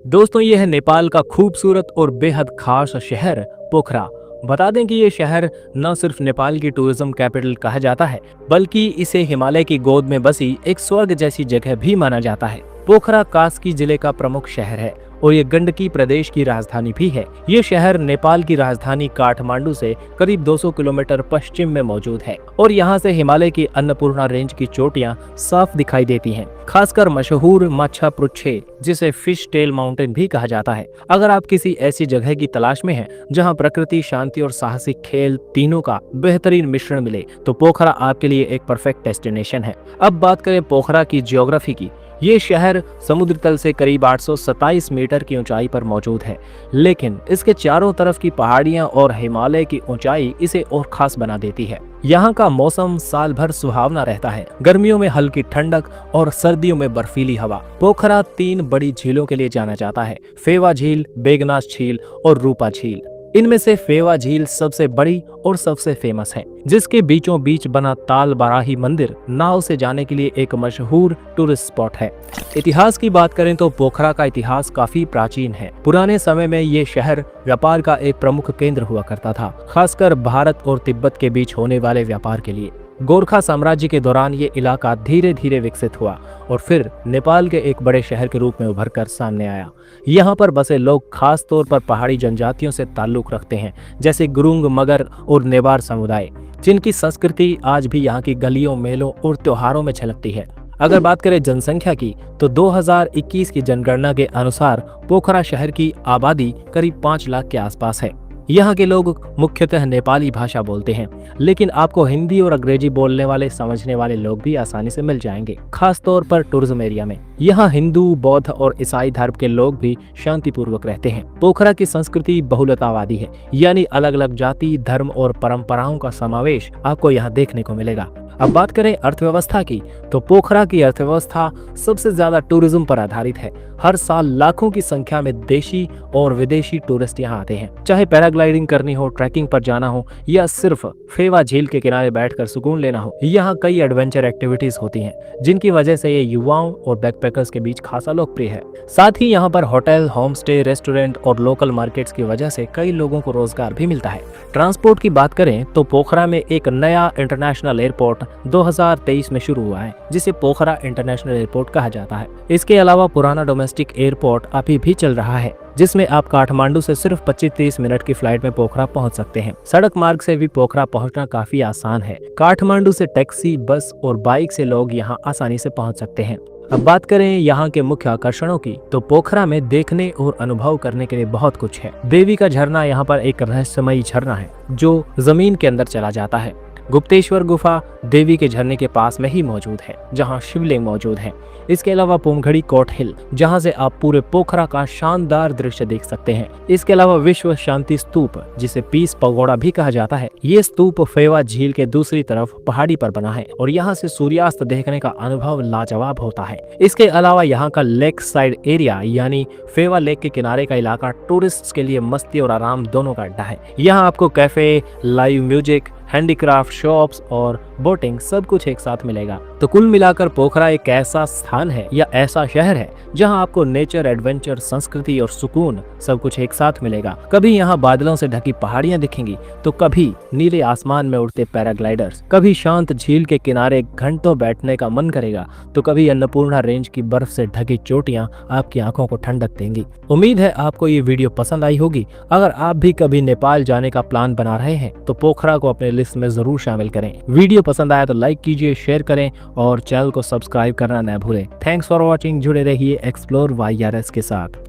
दोस्तों ये है नेपाल का खूबसूरत और बेहद खास शहर पोखरा। बता दें कि ये शहर न सिर्फ नेपाल की टूरिज्म कैपिटल कहा जाता है, बल्कि इसे हिमालय की गोद में बसी एक स्वर्ग जैसी जगह भी माना जाता है। पोखरा कास्की जिले का प्रमुख शहर है और ये गंडकी प्रदेश की राजधानी भी है। ये शहर नेपाल की राजधानी काठमांडू से करीब 200 किलोमीटर पश्चिम में मौजूद है और यहाँ से हिमालय की अन्नपूर्णा रेंज की चोटियाँ साफ दिखाई देती हैं। खासकर मशहूर माछा पृच्छे, जिसे फिश टेल माउंटेन भी कहा जाता है। अगर आप किसी ऐसी जगह की तलाश में हैं जहाँ प्रकृति, शांति और साहसिक खेल तीनों का बेहतरीन मिश्रण मिले, तो पोखरा आपके लिए एक परफेक्ट डेस्टिनेशन है। अब बात करें पोखरा की जियोग्राफी की। ये शहर समुद्र तल से करीब 827 मीटर की ऊंचाई पर मौजूद है, लेकिन इसके चारों तरफ की पहाड़ियां और हिमालय की ऊंचाई इसे और खास बना देती है। यहाँ का मौसम साल भर सुहावना रहता है। गर्मियों में हल्की ठंडक और सर्दियों में बर्फीली हवा। पोखरा 3 बड़ी झीलों के लिए जाना जाता है: फेवा झील, बेगनास झील और रूपा झील। इनमें से फेवा झील सबसे बड़ी और सबसे फेमस है, जिसके बीचों बीच बना ताल बाराही मंदिर नाव से जाने के लिए एक मशहूर टूरिस्ट स्पॉट है। इतिहास की बात करें तो पोखरा का इतिहास काफी प्राचीन है। पुराने समय में ये शहर व्यापार का एक प्रमुख केंद्र हुआ करता था, खासकर भारत और तिब्बत के बीच होने वाले व्यापार के लिए। गोरखा साम्राज्य के दौरान ये इलाका धीरे धीरे विकसित हुआ और फिर नेपाल के एक बड़े शहर के रूप में उभर कर सामने आया। यहाँ पर बसे लोग खास तौर पर पहाड़ी जनजातियों से ताल्लुक रखते हैं, जैसे गुरुंग, मगर और नेवार समुदाय, जिनकी संस्कृति आज भी यहाँ की गलियों, मेलों और त्योहारों में झलकती है। अगर बात करें जनसंख्या की, तो 2021 की जनगणना के अनुसार पोखरा शहर की आबादी करीब 5 लाख के आसपास है। यहाँ के लोग मुख्यतः नेपाली भाषा बोलते हैं, लेकिन आपको हिंदी और अंग्रेजी बोलने वाले, समझने वाले लोग भी आसानी से मिल जाएंगे, खास तौर पर टूरिज्म एरिया में। यहाँ हिंदू, बौद्ध और ईसाई धर्म के लोग भी शांतिपूर्वक रहते हैं। पोखरा की संस्कृति बहुलतावादी है, यानी अलग अलग जाति, धर्म और परंपराओं का समावेश आपको यहाँ देखने को मिलेगा। अब बात करें अर्थव्यवस्था की, तो पोखरा की अर्थव्यवस्था सबसे ज्यादा टूरिज्म पर आधारित है। हर साल लाखों की संख्या में देशी और विदेशी टूरिस्ट यहाँ आते हैं। चाहे पैराग्लाइडिंग करनी हो, ट्रैकिंग पर जाना हो या सिर्फ फेवा झील के किनारे बैठकर सुकून लेना हो, यहाँ कई एडवेंचर एक्टिविटीज होती हैं, जिनकी वजह से ये युवाओं और बैकपैकर्स के बीच खासा लोकप्रिय है। साथ ही यहाँ पर होटल, होम स्टे, रेस्टोरेंट और लोकल मार्केट्स की वजह से कई लोगों को रोजगार भी मिलता है। ट्रांसपोर्ट की बात करें तो पोखरा में एक नया इंटरनेशनल एयरपोर्ट 2023 में शुरू हुआ है, जिसे पोखरा इंटरनेशनल एयरपोर्ट कहा जाता है। इसके अलावा पुराना डोमेस्टिक एयरपोर्ट अभी भी चल रहा है, जिसमें आप काठमांडू से सिर्फ 25-30 मिनट की फ्लाइट में पोखरा पहुंच सकते हैं। सड़क मार्ग से भी पोखरा पहुंचना काफी आसान है। काठमांडू से टैक्सी, बस और बाइक से लोग यहां आसानी से पहुंच सकते हैं। अब बात करें यहाँ के मुख्य आकर्षणों की, तो पोखरा में देखने और अनुभव करने के लिए बहुत कुछ है। देवी का झरना यहाँ पर एक रहस्यमयी झरना है जो जमीन के अंदर चला जाता है। गुप्तेश्वर गुफा देवी के झरने के पास में ही मौजूद है, जहां शिवलिंग मौजूद है। इसके अलावा पुमघड़ी कोट हिल, जहां से आप पूरे पोखरा का शानदार दृश्य देख सकते हैं। इसके अलावा विश्व शांति स्तूप, जिसे पीस पगोड़ा भी कहा जाता है, ये स्तूप फेवा झील के दूसरी तरफ पहाड़ी पर बना है और यहाँ से सूर्यास्त देखने का अनुभव लाजवाब होता है। इसके अलावा यहाँ का लेक साइड एरिया यानी फेवा लेक के किनारे का इलाका टूरिस्ट के लिए मस्ती और आराम दोनों का अड्डा है। यहाँ आपको cafe, live music, handicraft shops और बोटिंग सब कुछ एक साथ मिलेगा। तो कुल मिलाकर पोखरा एक ऐसा स्थान है या ऐसा शहर है जहां आपको नेचर, एडवेंचर, संस्कृति और सुकून सब कुछ एक साथ मिलेगा। कभी यहाँ बादलों से ढकी पहाड़ियां दिखेंगी, तो कभी नीले आसमान में उड़ते पैराग्लाइडर्स, कभी शांत झील के किनारे घंटों बैठने का मन करेगा, तो कभी अन्नपूर्णा रेंज की बर्फ से ढकी चोटियां आपकी आंखों को ठंडक देंगी। उम्मीद है आपको ये वीडियो पसंद आई होगी। अगर आप भी कभी नेपाल जाने का प्लान बना रहे हैं तो पोखरा को अपने लिस्ट में जरूर शामिल करें। वीडियो पसंद आया तो लाइक कीजिए, शेयर करें और चैनल को सब्सक्राइब करना न भूलें। Thanks for watching. जुड़े रहिए एक्सप्लोर YRS के साथ।